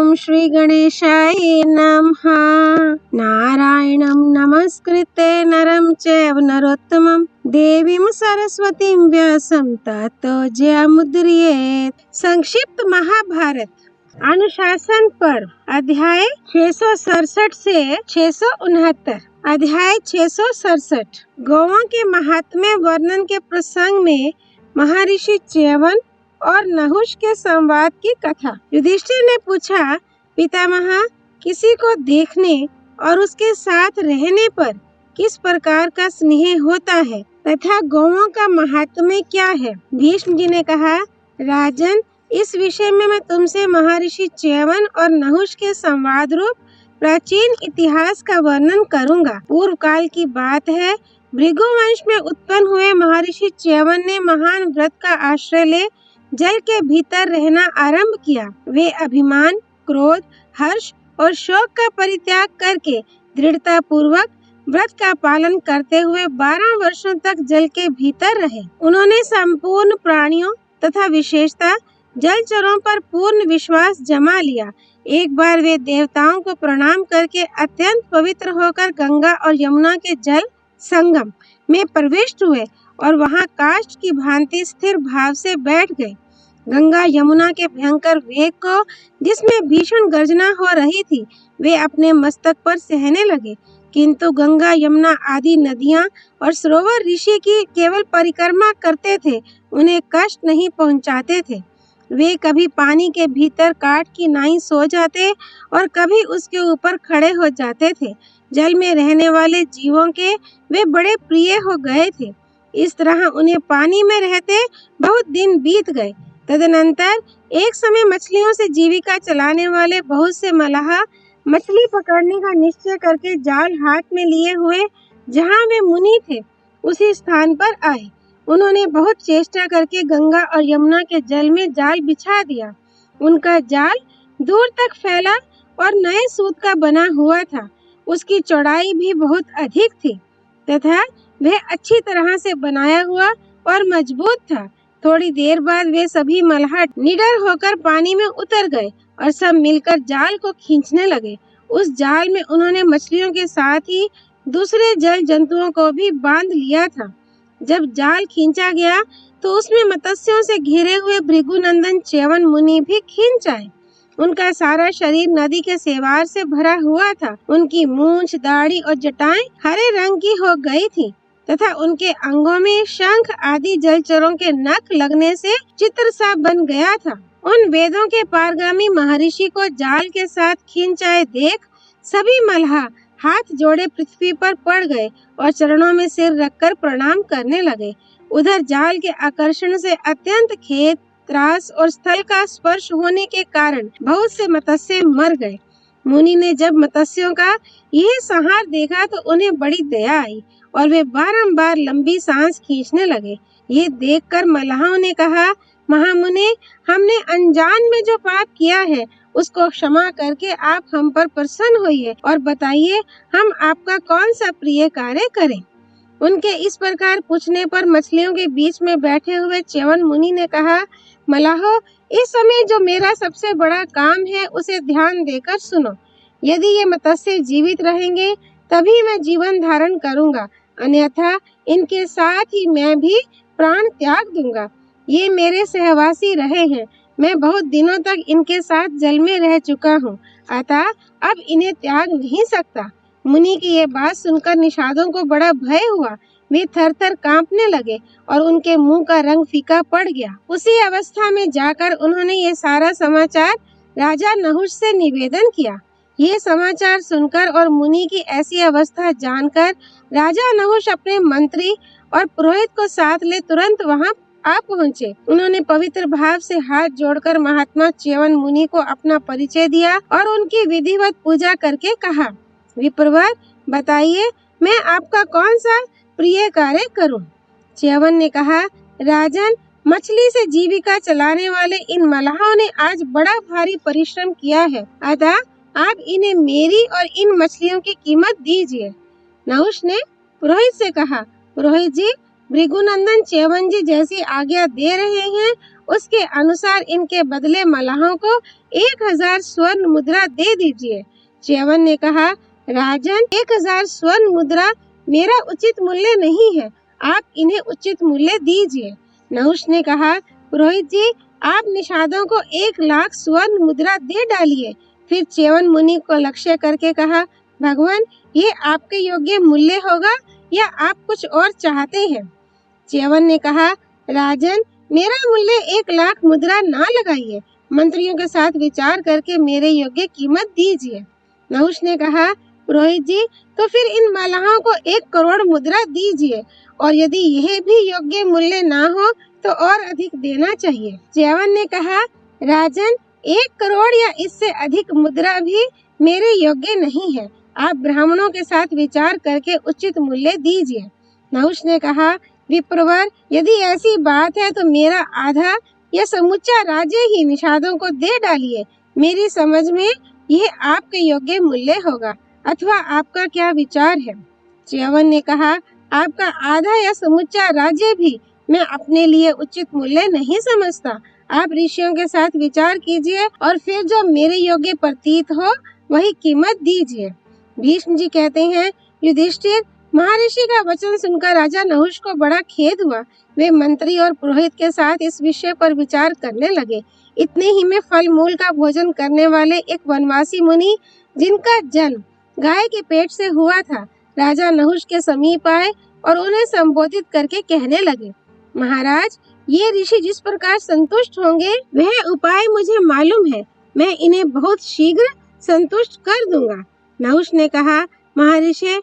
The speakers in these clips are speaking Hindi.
ओम श्री गणेशाय नमः। नारायणं नमस्कृत्य नरं चैव नरोत्तमं देवीं सरस्वतीं व्यासं ततो जयमुदीरयेत्। संक्षिप्त महाभारत अनुशासन पर्व अध्याय 667 से 669। अध्याय 667 गौओं के महात्म्य वर्णन के प्रसंग में महर्षि च्यवन और नहुष के संवाद की कथा। युधिष्ठिर ने पूछा, पितामह, किसी को देखने और उसके साथ रहने पर किस प्रकार का स्नेह होता है तथा गौओं का महात्म्य क्या है? भीष्म जी ने कहा, राजन, इस विषय में मैं तुमसे महर्षि च्यवन और नहुष के संवाद रूप प्राचीन इतिहास का वर्णन करूंगा। पूर्व काल की बात है, भृगु वंश में उत्पन्न हुए महर्षि च्यवन ने महान व्रत का आश्रय ले जल के भीतर रहना आरंभ किया। वे अभिमान, क्रोध, हर्ष और शोक का परित्याग करके दृढ़ता पूर्वक व्रत का पालन करते हुए 12 वर्षों तक जल के भीतर रहे। उन्होंने संपूर्ण प्राणियों तथा विशेषता जलचरों पर पूर्ण विश्वास जमा लिया। एक बार वे देवताओं को प्रणाम करके अत्यंत पवित्र होकर गंगा और यमुना के जल संगम में प्रविष्ट हुए और वहां काष्ठ की भांति स्थिर भाव से बैठ गए। गंगा यमुना के भयंकर वेग को, जिसमें भीषण गर्जना हो रही थी, वे अपने मस्तक पर सहने लगे, किंतु गंगा यमुना आदि नदियां और सरोवर ऋषि की केवल परिक्रमा करते थे, उन्हें कष्ट नहीं पहुंचाते थे। वे कभी पानी के भीतर काठ की नाई सो जाते और कभी उसके ऊपर खड़े हो जाते थे। जल में रहने वाले जीवों के वे बड़े प्रिय हो गए थे। इस तरह उन्हें पानी में रहते बहुत दिन बीत गए। तदनंतर एक समय मछलियों से जीविका चलाने वाले बहुत से मल्लाह मछली पकड़ने का निश्चय करके जाल हाथ में लिए हुए जहाँ वे मुनि थे उसी स्थान पर आए। उन्होंने बहुत चेष्टा करके गंगा और यमुना के जल में जाल बिछा दिया। उनका जाल दूर तक फैला और नए सूत का बना हुआ था। उसकी चौड़ाई भी बहुत अधिक थी तथा वह अच्छी तरह से बनाया हुआ और मजबूत था। थोड़ी देर बाद वे सभी मल्लाह निडर होकर पानी में उतर गए और सब मिलकर जाल को खींचने लगे। उस जाल में उन्होंने मछलियों के साथ ही दूसरे जल जंतुओं को भी बांध लिया था। जब जाल खींचा गया तो उसमें मत्स्यों से घिरे हुए भृगुनंदन च्यवन मुनि भी खींच आए। उनका सारा शरीर नदी के सेवार से भरा हुआ था। उनकी मूंछ, दाढ़ी और जटाएं हरे रंग की हो गई थी तथा उनके अंगों में शंख आदि जलचरों के नख लगने से चित्र सा बन गया था। उन वेदों के पारगामी महर्षि को जाल के साथ खींचाए देख सभी मल्लाह हाथ जोड़े पृथ्वी पर पड़ गए और चरणों में सिर रखकर प्रणाम करने लगे। उधर जाल के आकर्षण से अत्यंत खेद, त्रास और स्थल का स्पर्श होने के कारण बहुत से मत्स्य मर गए। मुनि ने जब मत्स्यों का यह संहार देखा तो उन्हें बड़ी दया आई और वे बारंबार लंबी सांस खींचने लगे। ये देखकर मल्लाहों ने कहा, महामुनि, हमने अनजान में जो पाप किया है उसको क्षमा करके आप हम पर प्रसन्न होइए और बताइए हम आपका कौन सा प्रिय कार्य करें। उनके इस प्रकार पूछने पर मछलियों के बीच में बैठे हुए च्यवन मुनि ने कहा, मल्लाहों, इस समय जो मेरा सबसे बड़ा काम है उसे ध्यान देकर सुनो। यदि ये मत्स्य जीवित रहेंगे तभी मैं जीवन धारण करूंगा, अन्यथा इनके साथ ही मैं भी प्राण त्याग दूंगा। ये मेरे सहवासी रहे हैं, मैं बहुत दिनों तक इनके साथ जल में रह चुका हूँ, अतः अब इन्हें त्याग नहीं सकता। मुनि की ये बात सुनकर निषादों को बड़ा भय हुआ। वे थर-थर कांपने लगे और उनके मुंह का रंग फीका पड़ गया। उसी अवस्था में जाकर उन्होंने ये सारा समाचार राजा नहुष से निवेदन किया। ये समाचार सुनकर और मुनि की ऐसी अवस्था जानकर राजा नहुष अपने मंत्री और पुरोहित को साथ ले तुरंत वहां आ पहुँचे। उन्होंने पवित्र भाव से हाथ जोड़कर महात्मा च्यवन मुनि को अपना परिचय दिया और उनकी विधिवत पूजा करके कहा, विप्रवर, बताइए मैं आपका कौन सा प्रिय कार्य करूं? च्यवन ने कहा, राजन, मछली से जीविका चलाने वाले इन मल्लाहों ने आज बड़ा भारी परिश्रम किया है, अतः आप इन्हें मेरी और इन मछलियों की कीमत दीजिए। नहुष ने पुरोहित से कहा, पुरोहित जी, भृगुनंदन च्यवन जी जैसी आज्ञा दे रहे हैं उसके अनुसार इनके बदले मल्लाहों को 1000 स्वर्ण मुद्रा दे दीजिए। च्यवन ने कहा, राजन, 1000 स्वर्ण मुद्रा मेरा उचित मूल्य नहीं है, आप इन्हें उचित मूल्य दीजिए। नहुष ने कहा, पुरोहित जी, आप निषादों को 1,00,000 स्वर्ण मुद्रा दे डालिए। फिर च्यवन मुनि को लक्ष्य करके कहा, भगवान, ये आपके योग्य मूल्य होगा या आप कुछ और चाहते हैं? च्यवन ने कहा, राजन, मेरा मूल्य 1,00,000 मुद्रा ना लगाइए, मंत्रियों के साथ विचार करके मेरे योग्य कीमत दीजिए। नहुष ने कहा, पुरोहित जी, तो फिर इन मल्लाहों को 1 करोड़ मुद्रा दीजिए, और यदि यह भी योग्य मूल्य ना हो तो और अधिक देना चाहिए। च्यवन ने कहा, राजन, 1 करोड़ या इससे अधिक मुद्रा भी मेरे योग्य नहीं है, आप ब्राह्मणों के साथ विचार करके उचित मूल्य दीजिए। नहुष ने कहा, विप्रवर, यदि ऐसी बात है तो मेरा आधा या समूचा राज्य ही निषादों को दे डालिए। मेरी समझ में यह आपके योग्य मूल्य होगा, अथवा आपका क्या विचार है? च्यवन ने कहा, आपका आधा या समूचा राज्य भी मैं अपने लिए उचित मूल्य नहीं समझता। आप ऋषियों के साथ विचार कीजिए और फिर जो मेरे योग्य प्रतीत हो वही कीमत दीजिए। भीष्म जी कहते हैं, युधिष्ठिर, महर्षि का वचन सुनकर राजा नहुष को बड़ा खेद हुआ। वे मंत्री और पुरोहित के साथ इस विषय पर विचार करने लगे। इतने ही में फल मूल का भोजन करने वाले एक वनवासी मुनि, जिनका जन्म गाय के पेट से हुआ था, राजा नहुष के समीप आए और उन्हें संबोधित करके कहने लगे, महाराज, ये ऋषि जिस प्रकार संतुष्ट होंगे वह उपाय मुझे मालूम है, मैं इन्हें बहुत शीघ्र संतुष्ट कर दूंगा। नहुष ने कहा, महर्षि,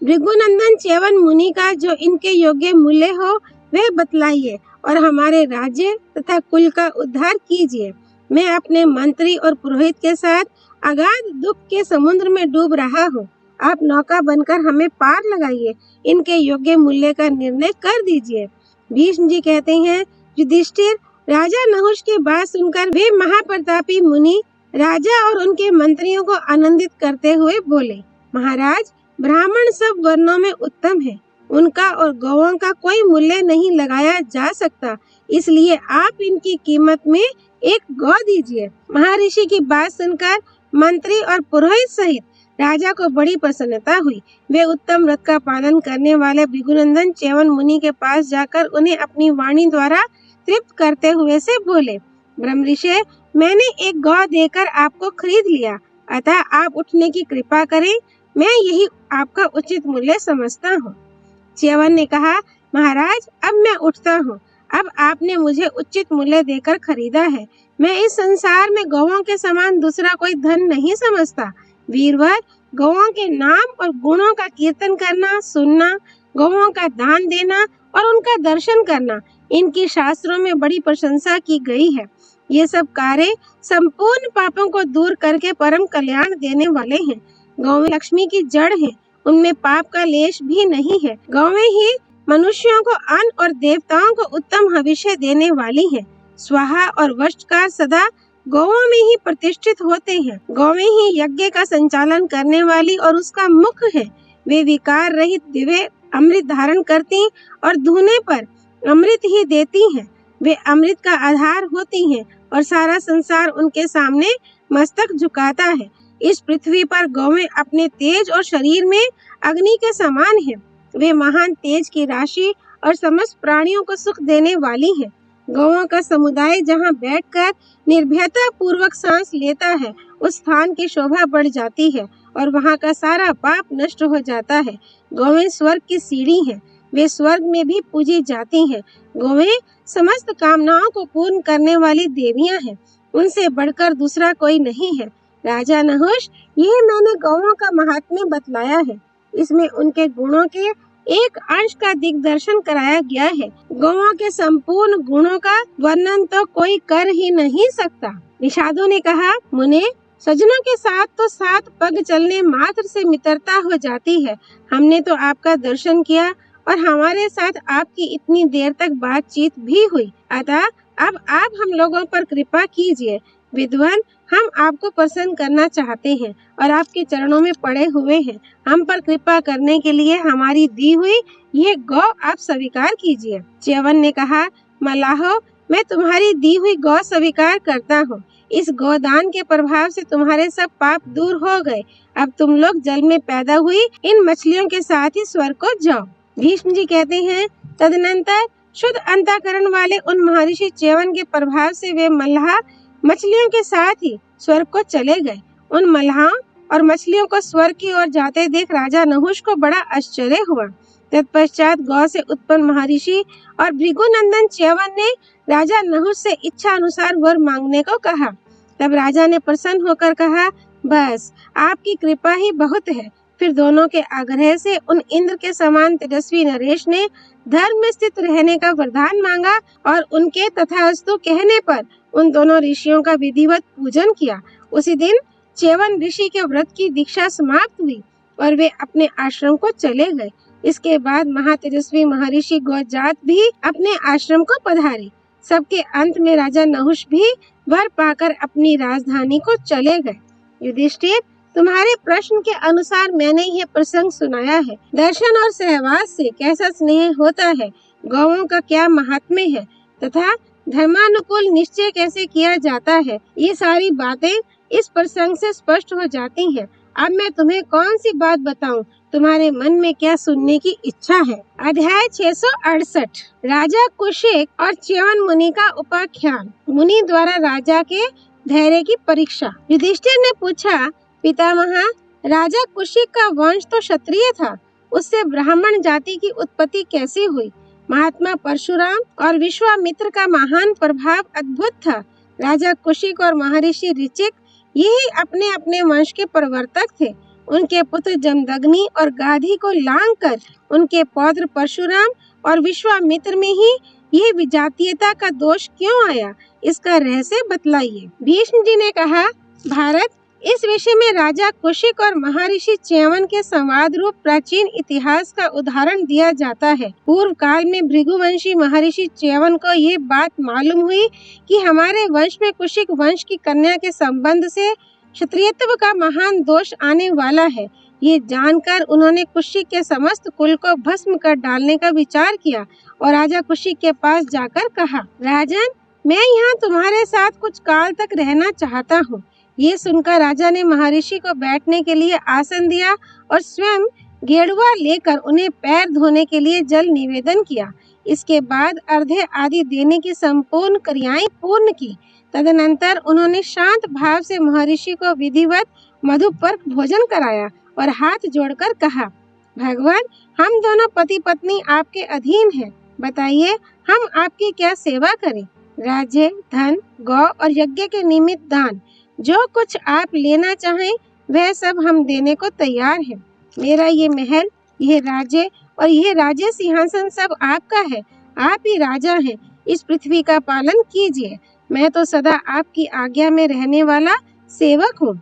भृगुनंदन च्यवन मुनि का जो इनके योग्य मूल्य हो वह बतलाइए और हमारे राज्य तथा कुल का उद्धार कीजिए। मैं अपने मंत्री और पुरोहित के साथ अगाध दुख के समुद्र में डूब रहा हूँ। आप नौका बनकर हमें पार लगाइए, इनके योग्य मूल्य का निर्णय कर दीजिए। भीष्म जी कहते हैं, युधिष्ठिर, राजा नहुष की बात सुनकर वे महाप्रतापी मुनि राजा और उनके मंत्रियों को आनंदित करते हुए बोले, महाराज, ब्राह्मण सब वर्णों में उत्तम है, उनका और गौओं का कोई मूल्य नहीं लगाया जा सकता, इसलिए आप इनकी कीमत में एक गौ दीजिए। महर्षि की बात सुनकर मंत्री और पुरोहित सहित राजा को बड़ी प्रसन्नता हुई। वे उत्तम व्रत का पालन करने वाले भृगुनंदन च्यवन मुनि के पास जाकर उन्हें अपनी वाणी द्वारा तृप्त करते हुए से बोले, ब्रह्मऋषि, मैंने एक गौ देकर आपको खरीद लिया, अतः आप उठने की कृपा करें, मैं यही आपका उचित मूल्य समझता हूँ। च्यवन ने कहा, महाराज, अब मैं उठता हूँ। अब आपने मुझे उचित मूल्य देकर खरीदा है। मैं इस संसार में गौओं के समान दूसरा कोई धन नहीं समझता। वीरवर, गौओं के नाम और गुणों का कीर्तन करना, सुनना, गौओं का दान देना और उनका दर्शन करना, इनकी शास्त्रों में बड़ी प्रशंसा की गई है। ये सब कार्य संपूर्ण पापों को दूर करके परम कल्याण देने वाले हैं। गौएं लक्ष्मी की जड़ है, उनमें पाप का लेश भी नहीं है। गौएं ही मनुष्यों को अन्न और देवताओं को उत्तम भविष्य देने वाली हैं। स्वाहा और वशकार सदा गौओं में ही प्रतिष्ठित होते हैं। गौएं ही यज्ञ का संचालन करने वाली और उसका मुख है। वे विकार रहित दिव्य अमृत धारण करती और धुने पर अमृत ही देती हैं। वे अमृत का आधार होती हैं और सारा संसार उनके सामने मस्तक झुकाता है। इस पृथ्वी पर गौएं अपने तेज और शरीर में अग्नि के समान हैं। वे महान तेज की राशि और समस्त प्राणियों को सुख देने वाली हैं। गौओं का समुदाय जहाँ बैठकर निर्भयता पूर्वक सांस लेता है, उस स्थान की शोभा बढ़ जाती है और वहाँ का सारा पाप नष्ट हो जाता है। गौएं स्वर्ग की सीढ़ी हैं, वे स्वर्ग में भी पूजी जाती हैं। गौएं समस्त कामनाओं को पूर्ण करने वाली देवियां हैं, उनसे बढ़कर दूसरा कोई नहीं है। राजा नहुष, यह मैंने गौओं का महात्म्य बतलाया है। इसमें उनके गुणों के एक अंश का दिग्दर्शन कराया गया है। गौओं के संपूर्ण गुणों का वर्णन तो कोई कर ही नहीं सकता। निषादों ने कहा, मुने, सज्जनों के साथ तो 7 पग चलने मात्र से मित्रता हो जाती है। हमने तो आपका दर्शन किया और हमारे साथ आपकी इतनी देर तक बातचीत भी हुई, अतः अब आप हम लोगों पर कृपा कीजिए। विद्वान, हम आपको प्रसन्न करना चाहते हैं और आपके चरणों में पड़े हुए हैं। हम पर कृपा करने के लिए हमारी दी हुई यह गौ आप स्वीकार कीजिए। च्यवन ने कहा, मल्लाहो, मैं तुम्हारी दी हुई गौ स्वीकार करता हूँ। इस गोदान के प्रभाव से तुम्हारे सब पाप दूर हो गए। अब तुम लोग जल में पैदा हुई इन मछलियों के साथ ही स्वर्ग को जाओ। भीष्म जी कहते हैं, तदनंतर शुद्ध अंतःकरण वाले उन महर्षि च्यवन के प्रभाव से वे मल्लाह मछलियों के साथ ही स्वर्ग को चले गए। उन मल्लाहों और मछलियों को स्वर्ग की ओर जाते देख राजा नहुष को बड़ा आश्चर्य हुआ। तत्पश्चात गौ से उत्पन्न महर्षि और भृगुनंदन च्यवन ने राजा नहुष से इच्छा अनुसार वर मांगने को कहा। तब राजा ने प्रसन्न होकर कहा, बस आपकी कृपा ही बहुत है। फिर दोनों के आग्रह से उन इंद्र के समान तेजस्वी नरेश ने धर्म में स्थित रहने का वरदान मांगा और उनके तथास्तु कहने पर उन दोनों ऋषियों का विधिवत पूजन किया। उसी दिन च्यवन ऋषि के व्रत की दीक्षा समाप्त हुई और वे अपने आश्रम को चले गए। इसके बाद महातेजस्वी महर्षि गौजात भी अपने आश्रम को पधारे। सबके अंत में राजा नहुष भी वर पाकर अपनी राजधानी को चले गए। युधिष्ठिर, तुम्हारे प्रश्न के अनुसार मैंने यह प्रसंग सुनाया है। दर्शन और सहवास से कैसा स्नेह होता है, गौओं का क्या महात्म्य है तथा धर्मानुकूल निश्चय कैसे किया जाता है, ये सारी बातें इस प्रसंग से स्पष्ट हो जाती हैं। अब मैं तुम्हें कौन सी बात बताऊं? तुम्हारे मन में क्या सुनने की इच्छा है? अध्याय 668 राजा कुशिक और च्यवन मुनि का उपाख्यान। मुनि द्वारा राजा के धैर्य की परीक्षा। युधिष्ठिर ने पूछा, पितामह, राजा कुशिक का वंश तो क्षत्रिय था, उससे ब्राह्मण जाति की उत्पत्ति कैसे हुई? महात्मा परशुराम और विश्वामित्र का महान प्रभाव अद्भुत था। राजा कुशिक और महर्षि ऋचिक यही अपने अपने वंश के प्रवर्तक थे। उनके पुत्र जमदग्नि और गाधी को लांघकर उनके पौत्र परशुराम और विश्वामित्र में ही यह विजातीयता का दोष क्यों आया, इसका रहस्य बतलाइए। भीष्म जी ने कहा, भारत, इस विषय में राजा कुशिक और महर्षि च्यवन के संवाद रूप प्राचीन इतिहास का उदाहरण दिया जाता है। पूर्व काल में भृगुवंशी महर्षि च्यवन को ये बात मालूम हुई कि हमारे वंश में कुशिक वंश की कन्या के संबंध से क्षत्रियत्व का महान दोष आने वाला है। ये जानकर उन्होंने कुशिक के समस्त कुल को भस्म कर डालने का विचार किया और राजा कुशिक के पास जाकर कहा, राजन, मैं यहाँ तुम्हारे साथ कुछ काल तक रहना चाहता हूँ। ये सुनकर राजा ने महर्षि को बैठने के लिए आसन दिया और स्वयं गेड़ुआ लेकर उन्हें पैर धोने के लिए जल निवेदन किया। इसके बाद अर्घ्य आदि देने की संपूर्ण क्रियाएं पूर्ण की। तदनंतर उन्होंने शांत भाव से महर्षि को विधिवत मधुपर्क भोजन कराया और हाथ जोड़कर कहा, भगवान, हम दोनों पति पत्नी आपके अधीन हैं। बताइए, हम आपकी क्या सेवा करें? राज्य, धन, गौ और यज्ञ के निमित्त दान, जो कुछ आप लेना चाहें वह सब हम देने को तैयार हैं। मेरा ये महल, यह राज्य और यह राज्य सिंहासन सब आपका है। आप ही राजा हैं। इस पृथ्वी का पालन कीजिए। मैं तो सदा आपकी आज्ञा में रहने वाला सेवक हूँ।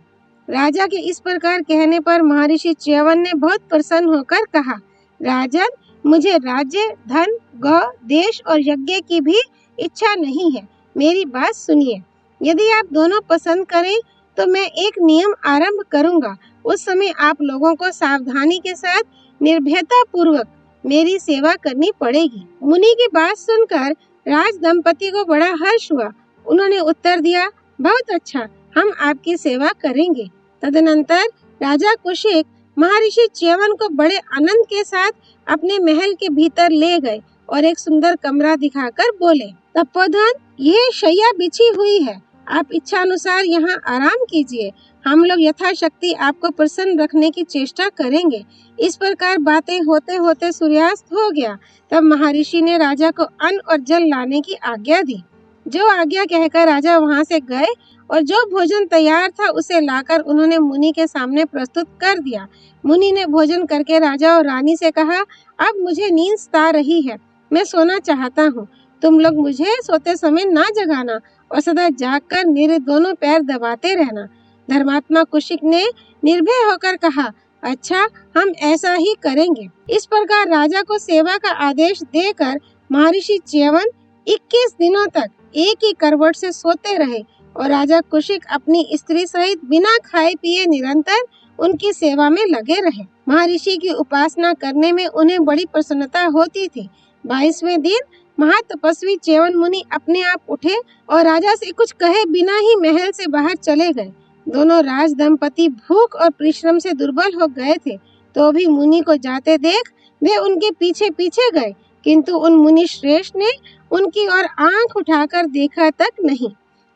राजा के इस प्रकार कहने पर महर्षि च्यवन ने बहुत प्रसन्न होकर कहा, राजन, मुझे राज्य, धन, गौ, देश और यज्ञ की भी इच्छा नहीं है। मेरी बात सुनिए। यदि आप दोनों पसंद करें तो मैं एक नियम आरंभ करूंगा। उस समय आप लोगों को सावधानी के साथ निर्भयता पूर्वक मेरी सेवा करनी पड़ेगी। मुनि की बात सुनकर राज दंपति को बड़ा हर्ष हुआ। उन्होंने उत्तर दिया, बहुत अच्छा, हम आपकी सेवा करेंगे। तदनंतर राजा कुशिक महर्षि च्यवन को बड़े आनंद के साथ अपने महल के भीतर ले गए और एक सुंदर कमरा दिखाकर बोले, तपोधन, यह शैया बिछी हुई है। आप इच्छा अनुसार यहाँ आराम कीजिए। हम लोग यथाशक्ति आपको प्रसन्न रखने की चेष्टा करेंगे। इस प्रकार बातें होते होते सूर्यास्त हो गया। तब महर्षि ने राजा को अन्न और जल लाने की आज्ञा दी। जो आज्ञा कहकर राजा वहाँ से गए और जो भोजन तैयार था उसे लाकर उन्होंने मुनि के सामने प्रस्तुत कर दिया। मुनि ने भोजन करके राजा और रानी से कहा, अब मुझे नींद सता रही है, मैं सोना चाहता हूँ। तुम लोग मुझे सोते समय ना जगाना और सदा जागकर मेरे दोनों पैर दबाते रहना। धर्मात्मा कुशिक ने निर्भय होकर कहा, अच्छा, हम ऐसा ही करेंगे। इस प्रकार राजा को सेवा का आदेश देकर महर्षि च्यवन 21 दिनों तक एक ही करवट से सोते रहे और राजा कुशिक अपनी स्त्री सहित बिना खाए पिए निरंतर उनकी सेवा में लगे रहे। महर्षि की उपासना करने में उन्हें बड़ी प्रसन्नता होती थी। 22वें दिन महातपस्वी च्यवन मुनि अपने आप उठे और राजा से कुछ कहे बिना ही महल से बाहर चले गए। दोनों राज दंपति भूख और परिश्रम से दुर्बल हो गए थे, तो भी मुनि को जाते देख वे उनके पीछे पीछे गए, किंतु उन मुनि श्रेष्ठ ने उनकी ओर आंख उठाकर देखा तक नहीं।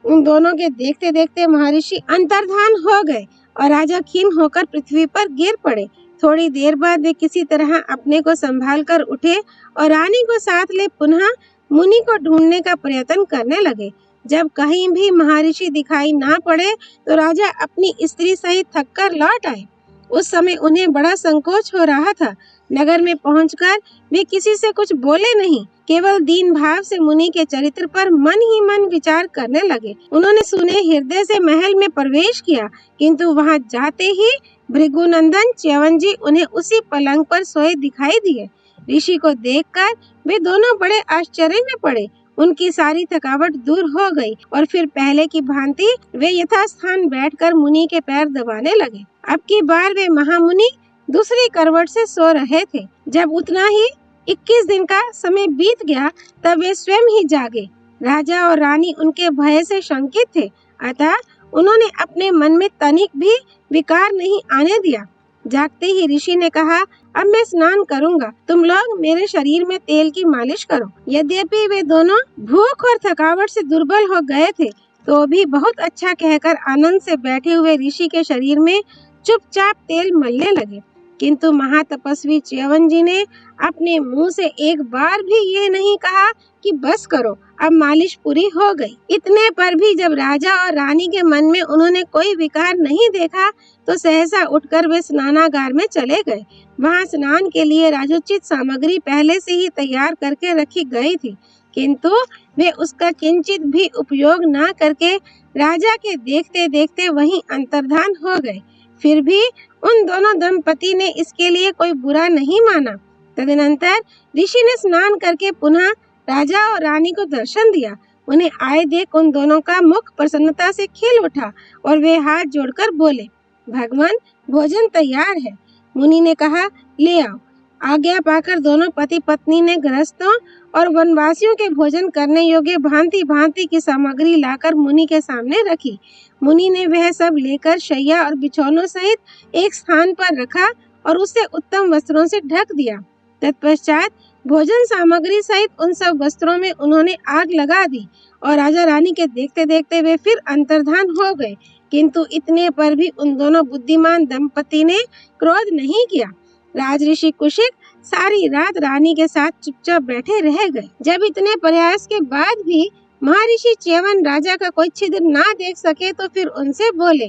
उन दोनों के देखते देखते महर्षि अंतर्धान हो गए और राजा खिन्न होकर पृथ्वी पर गिर पड़े। थोड़ी देर बाद वे किसी तरह अपने को संभाल कर उठे और रानी को साथ ले पुनः मुनि को ढूंढने का प्रयत्न करने लगे। जब कहीं भी महर्षि दिखाई ना पड़े तो राजा अपनी स्त्री सहित थककर लौट आए। उस समय उन्हें बड़ा संकोच हो रहा था। नगर में पहुंचकर वे किसी से कुछ बोले नहीं, केवल दीन भाव से मुनि के चरित्र पर मन ही मन विचार करने लगे। उन्होंने सुने हृदय से महल में प्रवेश किया, किंतु वहां जाते ही भृगुनंदन च्यवन जी उन्हें उसी पलंग पर सोए दिखाई दिए। ऋषि को देखकर वे दोनों बड़े आश्चर्य में पड़े। उनकी सारी थकावट दूर हो गई और फिर पहले की भांति वे यथास्थान बैठकर मुनि के पैर दबाने लगे। अब की बार वे महामुनि दूसरी करवट से सो रहे थे। जब उतना ही 21 दिन का समय बीत गया तब वे स्वयं ही जागे। राजा और रानी उनके भय से शंकित थे, अतः उन्होंने अपने मन में तनिक भी विकार नहीं आने दिया। जागते ही ऋषि ने कहा, अब मैं स्नान करूंगा, तुम लोग मेरे शरीर में तेल की मालिश करो। यद्यपि वे दोनों भूख और थकावट से दुर्बल हो गए थे, तो भी बहुत अच्छा कहकर आनंद से बैठे हुए ऋषि के शरीर में चुपचाप तेल मलने लगे। किंतु महातपस्वी च्यवन जी ने अपने मुंह से एक बार भी ये नहीं कहा कि बस करो, अब मालिश पूरी हो गई। इतने पर भी जब राजा और रानी के मन में उन्होंने कोई विकार नहीं देखा तो सहसा उठकर वे स्नानागार में चले गए। वहां स्नान के लिए राजोचित सामग्री पहले से ही तैयार करके रखी गई थी, किंतु वे उसका किंचित भी उपयोग न करके राजा के देखते देखते वहीं अंतर्धान हो गए। फिर भी उन दोनों दंपति ने इसके लिए कोई बुरा नहीं माना। तदनंतर ऋषि ने स्नान करके पुनः राजा और रानी को दर्शन दिया। उन्हें आए देख उन दोनों का मुख प्रसन्नता से खिल उठा और वे हाथ जोड़कर बोले, भगवान, भोजन तैयार है। मुनि ने कहा, ले आओ। आज्ञा पाकर दोनों पति पत्नी ने गृहस्थों और वनवासियों के भोजन करने योग्य भांति भांति की सामग्री लाकर मुनि के सामने रखी। मुनि ने वह सब लेकर शैया और बिछौनों सहित एक स्थान पर रखा और उसे उत्तम वस्त्रों से ढक दिया। तत्पश्चात भोजन सामग्री सहित उन सब वस्त्रों में उन्होंने आग लगा दी और राजा रानी के देखते देखते वे फिर अंतर्धान हो गए। किंतु इतने पर भी उन दोनों बुद्धिमान दंपति ने क्रोध नहीं किया। राजऋषि कुशिक सारी रात रानी के साथ चुपचाप बैठे रह गए। जब इतने प्रयास के बाद भी महर्षि च्यवन राजा का कोई छिद्र ना देख सके तो फिर उनसे बोले,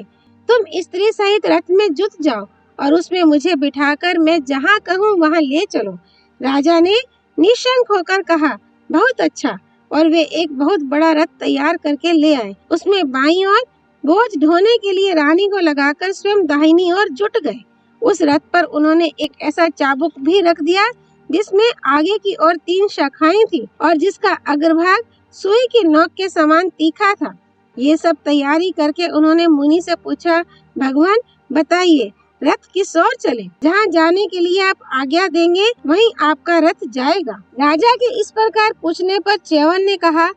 तुम स्त्री सहित रथ में जुट जाओ और उसमें मुझे बिठाकर मैं जहाँ कहूँ वहाँ ले चलो। राजा ने निशंक होकर कहा, बहुत अच्छा, और वे एक बहुत बड़ा रथ तैयार करके ले आए। उसमें बाईं ओर बोझ ढोने के लिए रानी को लगाकर स्वयं दाहिनी ओर जुट गए। उस रथ पर उन्होंने एक ऐसा चाबुक भी रख दिया जिसमें आगे की ओर 3 शाखाएं थी और जिसका अग्रभाग सुई की नोक के समान तीखा था। ये सब तैयारी करके उन्होंने मुनि से पूछा, भगवान बताइए, रथ किस ओर चले? जहाँ जाने के लिए आप आज्ञा देंगे वहीं आपका रथ जाएगा। राजा के इस प्रकार पूछने पर च्यवन ने कहा,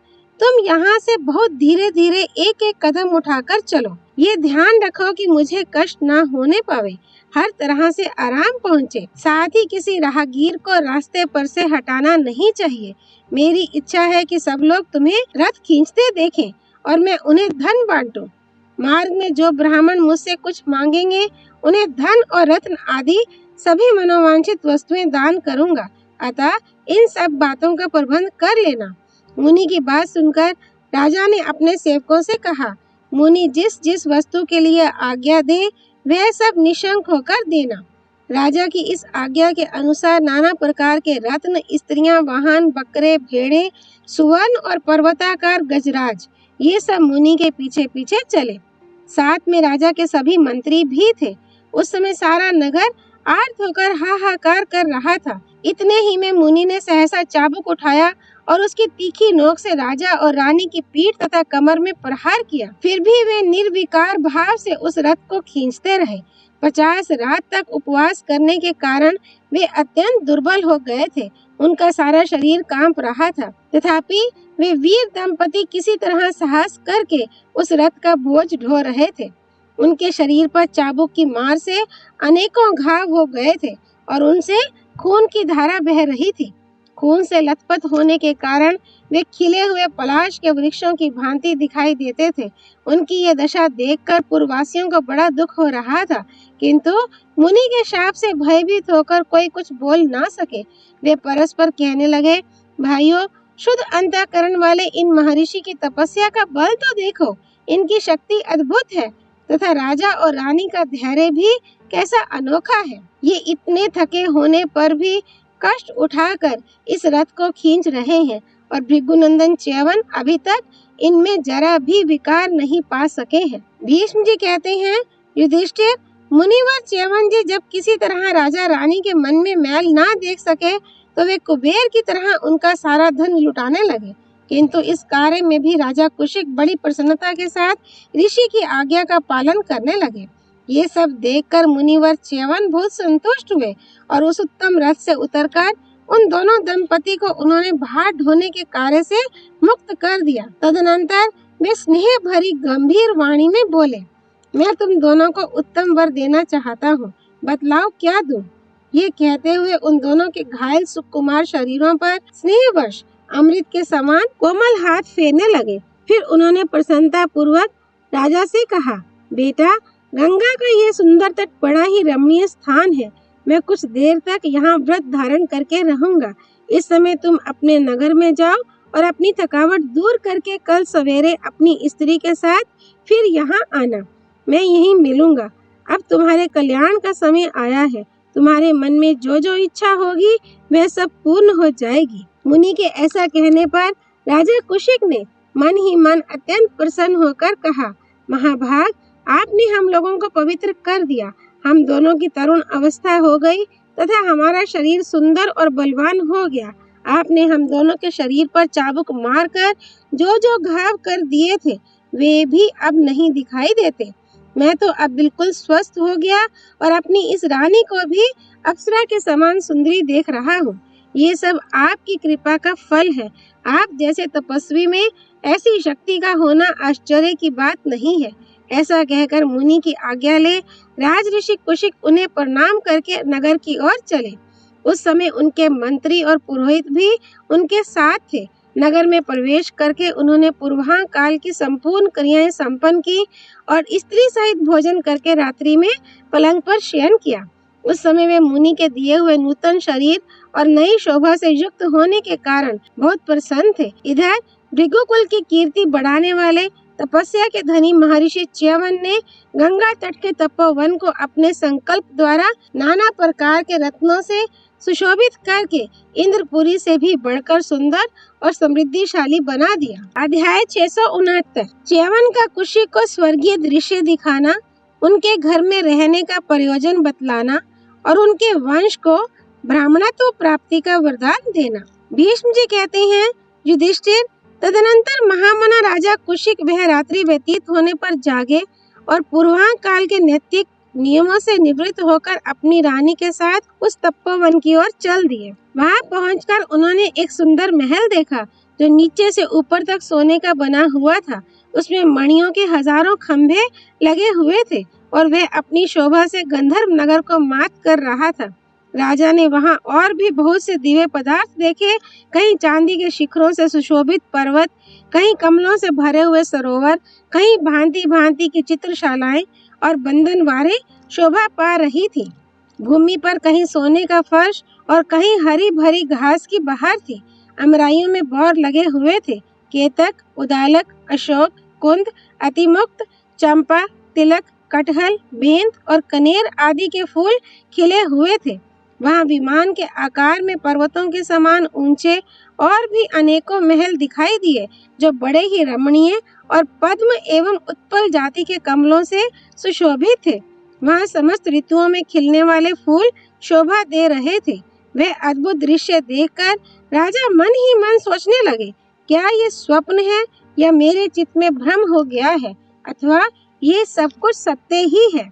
तुम यहाँ से बहुत धीरे धीरे एक एक कदम उठाकर चलो। ये ध्यान रखो कि मुझे कष्ट न होने पावे, हर तरह से आराम पहुँचे। साथ ही किसी राहगीर को रास्ते पर से हटाना नहीं चाहिए। मेरी इच्छा है कि सब लोग तुम्हें रथ खींचते देखें और मैं उन्हें धन बांटूं। मार्ग में जो ब्राह्मण मुझसे कुछ मांगेंगे उन्हें धन और रत्न आदि सभी मनोवांछित वस्तुएं दान करूंगा। अतः इन सब बातों का प्रबंध कर लेना। मुनि की बात सुनकर राजा ने अपने सेवकों से कहा, मुनि जिस जिस वस्तु के लिए आज्ञा दे वह सब निशंक होकर देना। राजा की इस आज्ञा के अनुसार नाना प्रकार के रत्न, स्त्रियां, वाहन, बकरे, भेड़े, सुवर्ण और पर्वताकार गजराज, ये सब मुनि के पीछे पीछे चले। साथ में राजा के सभी मंत्री भी थे। उस समय सारा नगर आर्त होकर हाहाकार कर रहा था। इतने ही में मुनि ने सहसा चाबुक उठाया और उसकी तीखी नोक से राजा और रानी की पीठ तथा कमर में प्रहार किया। फिर भी वे निर्विकार भाव से उस रथ को खींचते रहे। 50 रात तक उपवास करने के कारण वे अत्यंत दुर्बल हो गए थे। उनका सारा शरीर कांप रहा था, तथापि वे वीर दंपति किसी तरह साहस करके उस रथ का बोझ ढो रहे थे। उनके शरीर पर चाबुक की मार से अनेकों घाव हो गए थे और उनसे खून की धारा बह रही थी। खून से लथपथ होने के कारण वे खिले हुए पलाश के वृक्षों की भांति दिखाई देते थे। उनकी ये दशा देखकर पुरवासियों को बड़ा दुख हो रहा था, किंतु मुनि के शाप से भयभीत होकर कोई कुछ बोल ना सके। वे परस्पर कहने लगे, भाइयों, शुद्ध अंतःकरण वाले इन महर्षि की तपस्या का बल तो देखो, इनकी शक्ति अद्भुत है तथा राजा और रानी का धैर्य भी कैसा अनोखा है। ये इतने थके होने पर भी कष्ट उठाकर इस रथ को खींच रहे हैं और भृगुनंदन च्यवन अभी तक इनमें जरा भी विकार नहीं पा सके हैं। भीष्म जी कहते हैं, युधिष्ठिर, मुनिवर च्यवन जी जब किसी तरह राजा रानी के मन में मैल ना देख सके तो वे कुबेर की तरह उनका सारा धन लुटाने लगे, किंतु इस कार्य में भी राजा कुशिक बड़ी प्रसन्नता के साथ ऋषि की आज्ञा का पालन करने लगे। ये सब देखकर मुनिवर च्यवन बहुत संतुष्ट हुए और उस उत्तम रथ से उतरकर उन दोनों दंपति को उन्होंने भार ढोने के कार्य से मुक्त कर दिया। तदनंतर वे स्नेह भरी गंभीर वाणी में बोले, मैं तुम दोनों को उत्तम वर देना चाहता हूँ, बतलाओ क्या दूं? ये कहते हुए उन दोनों के घायल सुकुमार शरीरों पर स्नेहवश अमृत के समान कोमल हाथ फेरने लगे। फिर उन्होंने प्रसन्नता पूर्वक राजा से कहा, बेटा, गंगा का ये सुंदर तट बड़ा ही रमणीय स्थान है। मैं कुछ देर तक यहाँ व्रत धारण करके रहूंगा। इस समय तुम अपने नगर में जाओ और अपनी थकावट दूर करके कल सवेरे अपनी स्त्री के साथ फिर यहाँ आना। मैं यहीं मिलूंगा। अब तुम्हारे कल्याण का समय आया है। तुम्हारे मन में जो जो इच्छा होगी वह सब पूर्ण हो जाएगी। मुनि के ऐसा कहने पर राजा कुशिक ने मन ही मन अत्यंत प्रसन्न होकर कहा, महाभाग, आपने हम लोगों को पवित्र कर दिया। हम दोनों की तरुण अवस्था हो गई तथा हमारा शरीर सुंदर और बलवान हो गया। आपने हम दोनों के शरीर पर चाबुक मारकर जो जो घाव कर दिए थे वे भी अब नहीं दिखाई देते। मैं तो अब बिल्कुल स्वस्थ हो गया और अपनी इस रानी को भी अप्सरा के समान सुंदरी देख रहा हूँ। ये सब आपकी कृपा का फल है। आप जैसे तपस्वी में ऐसी शक्ति का होना आश्चर्य की बात नहीं है। ऐसा कहकर मुनि की आज्ञा ले राज ऋषि कुशिक उन्हें प्रणाम करके नगर की ओर चले। उस समय उनके मंत्री और पुरोहित भी उनके साथ थे। नगर में प्रवेश करके उन्होंने पूर्वाह्न काल की संपूर्ण क्रियाएं संपन्न की और स्त्री सहित भोजन करके रात्रि में पलंग पर शयन किया। उस समय वे मुनि के दिए हुए नूतन शरीर और नई शोभा से युक्त होने के कारण बहुत प्रसन्न थे। इधर भृगुकुल की कीर्ति बढ़ाने वाले तपस्या के धनी महर्षि च्यवन ने गंगा तट के तपोवन को अपने संकल्प द्वारा नाना प्रकार के रत्नों से सुशोभित करके इंद्रपुरी से भी बढ़कर सुंदर और समृद्धिशाली बना दिया। अध्याय 669। च्यवन का कुशिक को स्वर्गीय दृश्य दिखाना, उनके घर में रहने का प्रयोजन बतलाना और उनके वंश को ब्राह्मणत्व प्राप्ति का वरदान देना। भीष्म जी कहते हैं, युधिष्ठिर, तदनंतर महामना राजा कुशिक वह रात्रि व्यतीत होने पर जागे और पूर्वाह्न काल के नैतिक नियमों से निवृत्त होकर अपनी रानी के साथ उस तपोवन की ओर चल दिए। वहां पहुंचकर उन्होंने एक सुंदर महल देखा जो नीचे से ऊपर तक सोने का बना हुआ था। उसमें मणियों के हजारों खंभे लगे हुए थे और वह अपनी शोभा से गंधर्व नगर को मात कर रहा था। राजा ने वहां और भी बहुत से दिव्य पदार्थ देखे, कहीं चांदी के शिखरों से सुशोभित पर्वत, कहीं कमलों से भरे हुए सरोवर, कहीं भांति भांति की चित्रशालाएं और बंधनवारें शोभा पा रही थी। भूमि पर कहीं सोने का फर्श और कहीं हरी भरी घास की बहार थी। अमराइयों में बौर लगे हुए थे। केतक, उदालक, अशोक, कुंद, अतिमुक्त, चंपा, तिलक, कटहल, बेंत और कनेर आदि के फूल खिले हुए थे। वहां विमान के आकार में पर्वतों के समान ऊंचे और भी अनेकों महल दिखाई दिए जो बड़े ही रमणीय और पद्म एवं उत्पल जाति के कमलों से सुशोभित थे। वहां समस्त ऋतुओं में खिलने वाले फूल शोभा दे रहे थे। वह अद्भुत दृश्य देखकर राजा मन ही मन सोचने लगे, क्या ये स्वप्न है या मेरे चित्त में भ्रम हो गया है, अथवा ये सब कुछ सत्य ही है।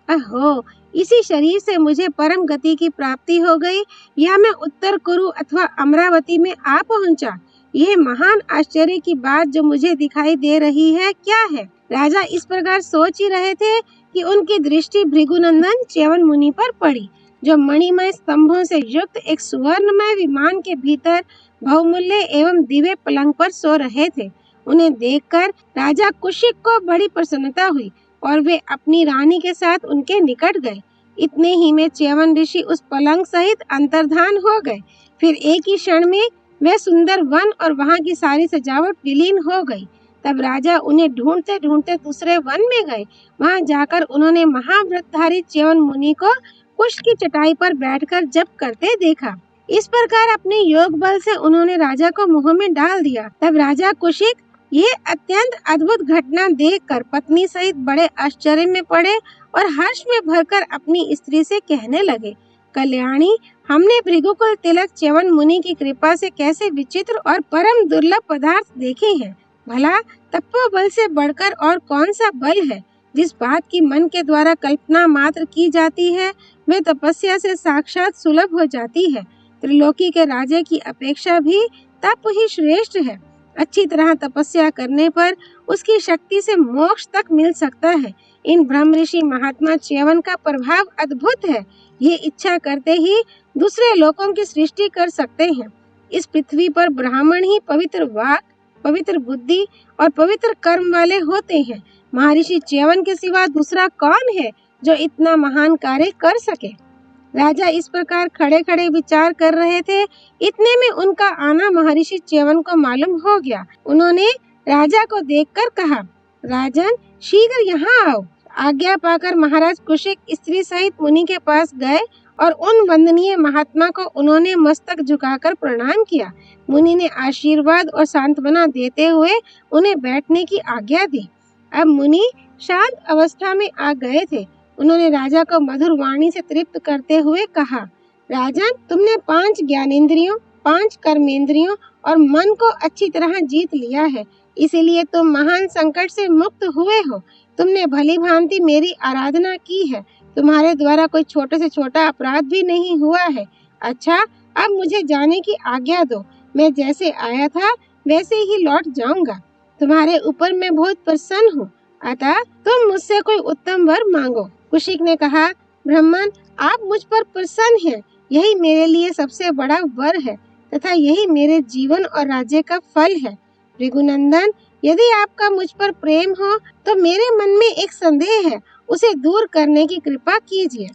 अहो, इसी शरीर से मुझे परम गति की प्राप्ति हो गई, या मैं उत्तर कुरु अथवा अमरावती में आ पहुंचा। यह महान आश्चर्य की बात जो मुझे दिखाई दे रही है क्या है। राजा इस प्रकार सोच ही रहे थे कि उनकी दृष्टि भृगुनंदन च्यवन मुनि पर पड़ी, जो मणिमय स्तंभों से युक्त एक सुवर्णमय विमान के भीतर बहुमूल्य एवं दिव्य पलंग पर सो रहे थे। उन्हें देखकर राजा कुशिक को बड़ी प्रसन्नता हुई और वे अपनी रानी के साथ उनके निकट गए। इतने ही में च्यवन ऋषि उस पलंग सहित अंतर्धान हो गए। फिर एक ही क्षण में वह सुंदर वन और वहां की सारी सजावट विलीन हो गई। तब राजा उन्हें ढूंढते ढूंढते दूसरे वन में गए। वहां जाकर उन्होंने महाव्रतधारी च्यवन मुनि को कुश की चटाई पर बैठकर जप करते देखा। इस प्रकार अपने योग बल से उन्होंने राजा को मुंह में डाल दिया। तब राजा कुशिक यह अत्यंत अद्भुत घटना देखकर पत्नी सहित बड़े आश्चर्य में पड़े और हर्ष में भरकर अपनी स्त्री से कहने लगे, कल्याणी, हमने भृगुकुल तिलक च्यवन मुनि की कृपा से कैसे विचित्र और परम दुर्लभ पदार्थ देखे हैं। भला तपोबल से बढ़कर और कौन सा बल है। जिस बात की मन के द्वारा कल्पना मात्र की जाती है वह तपस्या से साक्षात सुलभ हो जाती है। त्रिलोकी के राजे की अपेक्षा भी तप ही श्रेष्ठ है। अच्छी तरह तपस्या करने पर उसकी शक्ति से मोक्ष तक मिल सकता है। इन ब्रह्म ऋषि महात्मा च्यवन का प्रभाव अद्भुत है। ये इच्छा करते ही दूसरे लोकों की सृष्टि कर सकते हैं। इस पृथ्वी पर ब्राह्मण ही पवित्र वाक, पवित्र बुद्धि और पवित्र कर्म वाले होते हैं। महर्षि च्यवन के सिवा दूसरा कौन है जो इतना महान कार्य कर सके। राजा इस प्रकार खड़े खड़े विचार कर रहे थे। इतने में उनका आना महर्षि च्यवन को मालूम हो गया। उन्होंने राजा को देखकर कहा, राजन, शीघ्र यहाँ आओ। आज्ञा पाकर महाराज कुशिक स्त्री सहित मुनि के पास गए और उन वंदनीय महात्मा को उन्होंने मस्तक झुकाकर प्रणाम किया। मुनि ने आशीर्वाद और सांत्वना देते हुए उन्हें बैठने की आज्ञा दी। अब मुनि शांत अवस्था में आ गए थे। उन्होंने राजा को मधुर वाणी से तृप्त करते हुए कहा, राजन, तुमने 5 ज्ञानेंद्रियों, 5 कर्मेंद्रियों और मन को अच्छी तरह जीत लिया है, इसीलिए तुम महान संकट से मुक्त हुए हो। तुमने भली भांति मेरी आराधना की है। तुम्हारे द्वारा कोई छोटे से छोटा अपराध भी नहीं हुआ है। अच्छा, अब मुझे जाने की आज्ञा दो। मैं जैसे आया था वैसे ही लौट जाऊंगा। तुम्हारे ऊपर मैं बहुत प्रसन्न हूँ, अतः तुम मुझसे कोई उत्तम वर मांगो। कुशिक ने कहा, ब्राह्मण, आप मुझ पर प्रसन्न हैं। यही मेरे लिए सबसे बड़ा वर है तथा यही मेरे जीवन और राज्य का फल है। भृगुनंदन, यदि आपका मुझ पर प्रेम हो तो मेरे मन में एक संदेह है, उसे दूर करने की कृपा कीजिए।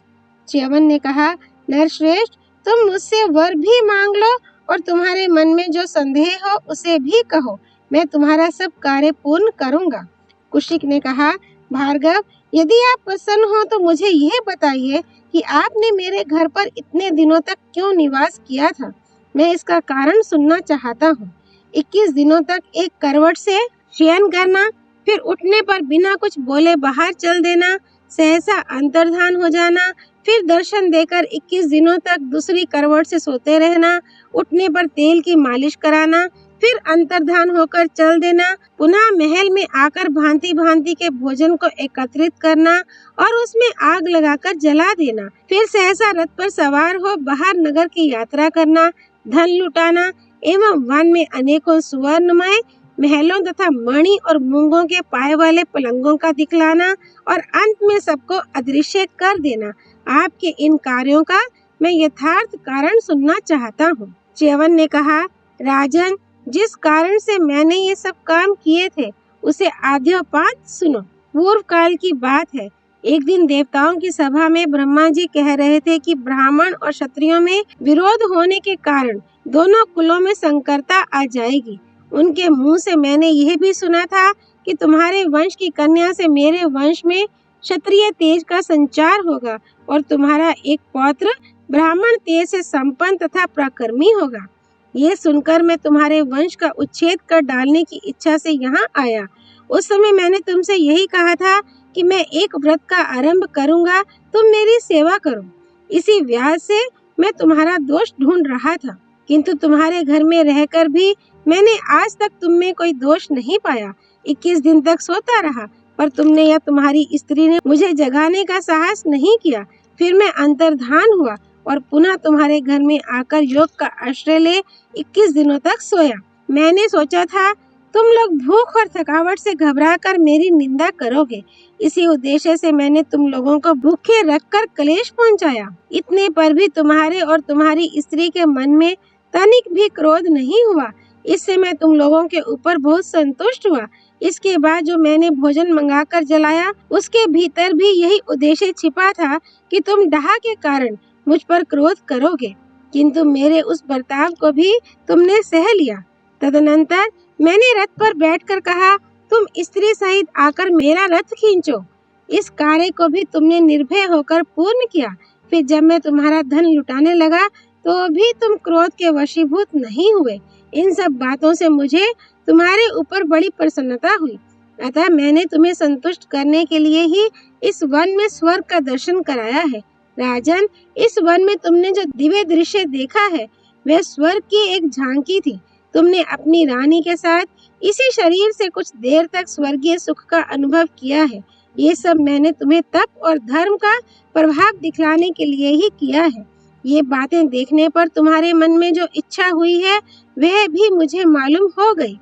च्यवन ने कहा, नरश्रेष्ठ, तुम मुझसे वर भी मांग लो और तुम्हारे मन में जो संदेह हो उसे भी कहो। मैं तुम्हारा सब कार्य पूर्ण करूंगा। कुशिक ने कहा, भार्गव, यदि आप प्रसन्न हो तो मुझे यह बताइए कि आपने मेरे घर पर इतने दिनों तक क्यों निवास किया था। मैं इसका कारण सुनना चाहता हूँ। 21 दिनों तक एक करवट से शयन करना, फिर उठने पर बिना कुछ बोले बाहर चल देना, सहसा अंतर्धान हो जाना, फिर दर्शन देकर 21 दिनों तक दूसरी करवट से सोते रहना, उठने पर तेल की मालिश कराना, फिर अंतर्धान होकर चल देना, पुनः महल में आकर भांति भांति के भोजन को एकत्रित करना और उसमें आग लगाकर जला देना, फिर सहसा रथ पर सवार हो बाहर नगर की यात्रा करना, धन लुटाना एवं वन में अनेकों सुवर्णमय महलों तथा मणि और मूंगों के पाए वाले पलंगों का दिखलाना और अंत में सबको अदृश्य कर देना। आपके इन कार्यों का मैं यथार्थ कारण सुनना चाहता हूँ। च्यवन ने कहा, राजन, जिस कारण से मैंने ये सब काम किए थे उसे आद्योपांत सुनो। पूर्व काल की बात है। एक दिन देवताओं की सभा में ब्रह्मा जी कह रहे थे कि ब्राह्मण और क्षत्रियों में विरोध होने के कारण दोनों कुलों में संकरता आ जाएगी। उनके मुंह से मैंने यह भी सुना था कि तुम्हारे वंश की कन्या से मेरे वंश में क्षत्रिय तेज का संचार होगा और तुम्हारा एक पौत्र ब्राह्मण तेज से संपन्न तथा प्रकर्मी होगा। ये सुनकर मैं तुम्हारे वंश का उच्छेद कर डालने की इच्छा से यहाँ आया। उस समय मैंने तुमसे यही कहा था कि मैं एक व्रत का आरंभ करूंगा, तुम मेरी सेवा करो। इसी व्याज से मैं तुम्हारा दोष ढूंढ रहा था। किंतु तुम्हारे घर में रहकर भी मैंने आज तक तुम में कोई दोष नहीं पाया। 21 दिन तक सोता रहा, पर तुमने या तुम्हारी स्त्री ने मुझे जगाने का साहस नहीं किया। फिर मैं अंतर्धान हुआ और पुनः तुम्हारे घर में आकर योग का आश्रय ले 21 दिनों तक सोया। मैंने सोचा था तुम लोग भूख और थकावट से घबराकर मेरी निंदा करोगे। इसी उद्देश्य से मैंने तुम लोगों को भूखे रखकर क्लेश पहुंचाया। इतने पर भी तुम्हारे और तुम्हारी स्त्री के मन में तनिक भी क्रोध नहीं हुआ। इससे मैं तुम लोगों के ऊपर बहुत संतुष्ट हुआ। इसके बाद जो मैंने भोजन मंगाकर जलाया, उसके भीतर भी यही उद्देश्य छिपा था कि तुम डाह के कारण मुझ पर क्रोध करोगे, किंतु मेरे उस बर्ताव को भी तुमने सह लिया। तदनंतर मैंने रथ पर बैठकर कहा, तुम स्त्री सहित आकर मेरा रथ खींचो। इस कार्य को भी तुमने निर्भय होकर पूर्ण किया। फिर जब मैं तुम्हारा धन लुटाने लगा तो भी तुम क्रोध के वशीभूत नहीं हुए। इन सब बातों से मुझे तुम्हारे ऊपर बड़ी प्रसन्नता हुई। अतः मैंने तुम्हें संतुष्ट करने के लिए ही इस वन में स्वर्ग का दर्शन कराया है। राजन, इस वन में तुमने जो दिव्य दृश्य देखा है, वह स्वर्ग की एक झांकी थी। तुमने अपनी रानी के साथ इसी शरीर से कुछ देर तक स्वर्गीय सुख का अनुभव किया है। ये सब मैंने तुम्हें तप और धर्म का प्रभाव दिखलाने के लिए ही किया है। ये बातें देखने पर तुम्हारे मन में जो इच्छा हुई है, वह भी मुझे मालूम हो गई।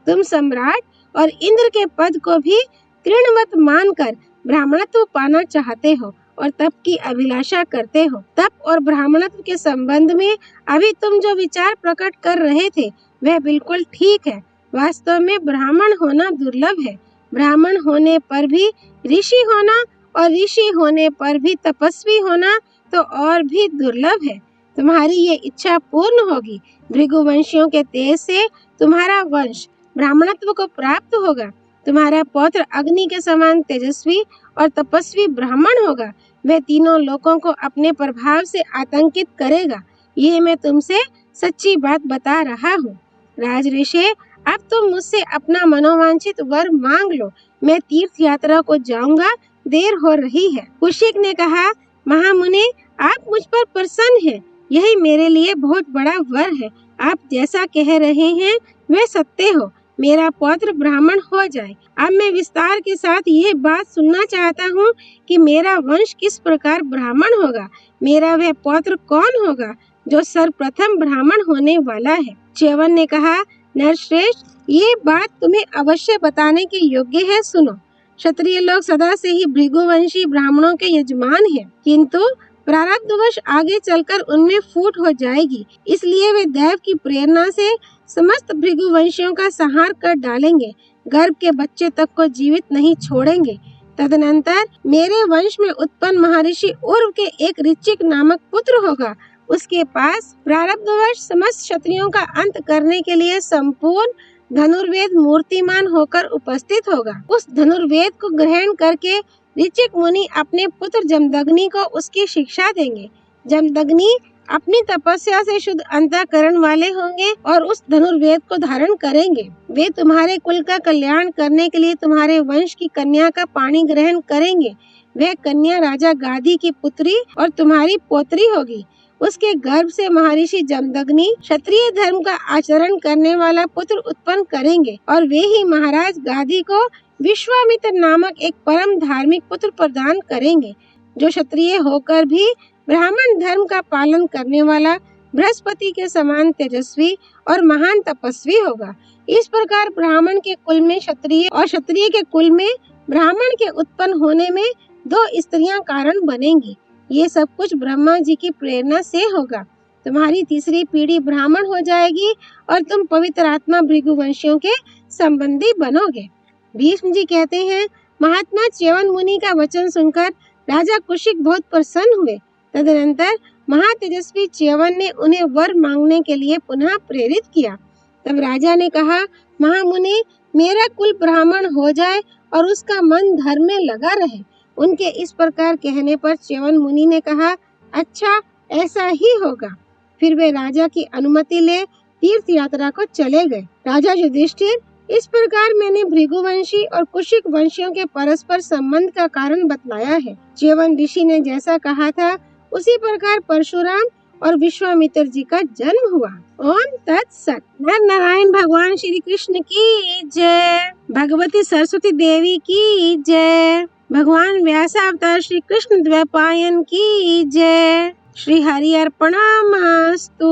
तुम सम्राट और इंद्र के पद को भी तृणवत मानकर ब्राह्मणत्व पाना चाहते हो और तप की अभिलाषा करते हो। तप और ब्राह्मणत्व के संबंध में अभी तुम जो विचार प्रकट कर रहे थे, वह बिल्कुल ठीक है। वास्तव में ब्राह्मण होना दुर्लभ है। ब्राह्मण होने पर भी ऋषि होना और ऋषि होने पर भी तपस्वी होना तो और भी दुर्लभ है। तुम्हारी ये इच्छा पूर्ण होगी। भृगुवंशियों के तेज से तुम्हारा वंश ब्राह्मणत्व को प्राप्त होगा। तुम्हारा पौत्र अग्नि के समान तेजस्वी और तपस्वी ब्राह्मण होगा। वह तीनों लोगों को अपने प्रभाव से आतंकित करेगा। ये मैं तुमसे सच्ची बात बता रहा हूँ। राजऋषि, अब तुम मुझसे अपना मनोवांछित वर मांग लो। मैं तीर्थ यात्रा को जाऊंगा, देर हो रही है। कुशिक ने कहा, महामुनि, आप मुझ पर प्रसन्न हैं। यही मेरे लिए बहुत बड़ा वर है। आप जैसा कह रहे हैं वह सत्य हो। मेरा पौत्र ब्राह्मण हो जाए। अब मैं विस्तार के साथ यह बात सुनना चाहता हूँ कि मेरा वंश किस प्रकार ब्राह्मण होगा। मेरा वह पौत्र कौन होगा जो सर्वप्रथम ब्राह्मण होने वाला है। च्यवन ने कहा, नरश्रेष्ठ, ये बात तुम्हें अवश्य बताने के योग्य है। सुनो, क्षत्रिय लोग सदा से ही भृगुवंशी ब्राह्मणों के यजमान हैं, किंतु प्रारब्धवश आगे चलकर उनमें फूट हो जाएगी। इसलिए वे दैव की प्रेरणा से समस्त भृगुवंशियों का संहार कर डालेंगे, गर्भ के बच्चे तक को जीवित नहीं छोड़ेंगे। तदनंतर मेरे वंश में उत्पन्न महर्षि उर्व के एक ऋचिक नामक पुत्र होगा। उसके पास प्रारब्धवश समस्त क्षत्रियों का अंत करने के लिए संपूर्ण धनुर्वेद मूर्तिमान होकर उपस्थित होगा। उस धनुर्वेद को ग्रहण करके ऋचिक मुनि अपने पुत्र जमदग्नि को उसकी शिक्षा देंगे। जमदग्नि अपनी तपस्या से शुद्ध अंतःकरण वाले होंगे और उस धनुर्वेद को धारण करेंगे। वे तुम्हारे कुल का कल्याण करने के लिए तुम्हारे वंश की कन्या का पाणी ग्रहण करेंगे। वह कन्या राजा गादी की पुत्री और तुम्हारी पोत्री होगी। उसके गर्भ से महर्षि जमदग्नि क्षत्रिय धर्म का आचरण करने वाला पुत्र उत्पन्न करेंगे और वे ही महाराज गादी को विश्वामित्र नामक एक परम धार्मिक पुत्र प्रदान करेंगे, जो क्षत्रिय होकर भी ब्राह्मण धर्म का पालन करने वाला बृहस्पति के समान तेजस्वी और महान तपस्वी होगा। इस प्रकार ब्राह्मण के कुल में क्षत्रिय और क्षत्रिय के कुल में ब्राह्मण के उत्पन्न होने में 2 स्त्रियां कारण बनेंगी। ये सब कुछ ब्रह्मा जी की प्रेरणा से होगा। तुम्हारी तीसरी पीढ़ी ब्राह्मण हो जाएगी और तुम पवित्र आत्मा भृगुवंशियों के संबंधी बनोगे। भीष्म जी कहते हैं, महात्मा च्यवन मुनि का वचन सुनकर राजा कुशिक बहुत प्रसन्न हुए। तदनंतर महातेजस्वी च्यवन ने उन्हें वर मांगने के लिए पुनः प्रेरित किया। तब राजा ने कहा, महामुनि, मेरा कुल ब्राह्मण हो जाए और उसका मन धर्म में लगा रहे। उनके इस प्रकार कहने पर च्यवन मुनि ने कहा, अच्छा, ऐसा ही होगा। फिर वे राजा की अनुमति ले तीर्थ यात्रा को चले गए। राजा युधिष्ठिर, इस प्रकार मैंने भृगुवंशी और कुशिक वंशियों के परस्पर संबंध का कारण बतलाया है। च्यवन ऋषि ने जैसा कहा था, उसी प्रकार परशुराम और विश्वामित्र जी का जन्म हुआ। ओम तत्सत। नर नारायण भगवान श्री कृष्ण की जय। भगवती सरस्वती देवी की जय। भगवान व्यास अवतार श्री कृष्ण द्वैपायन की जय। श्री हरि अर्पणमस्तु।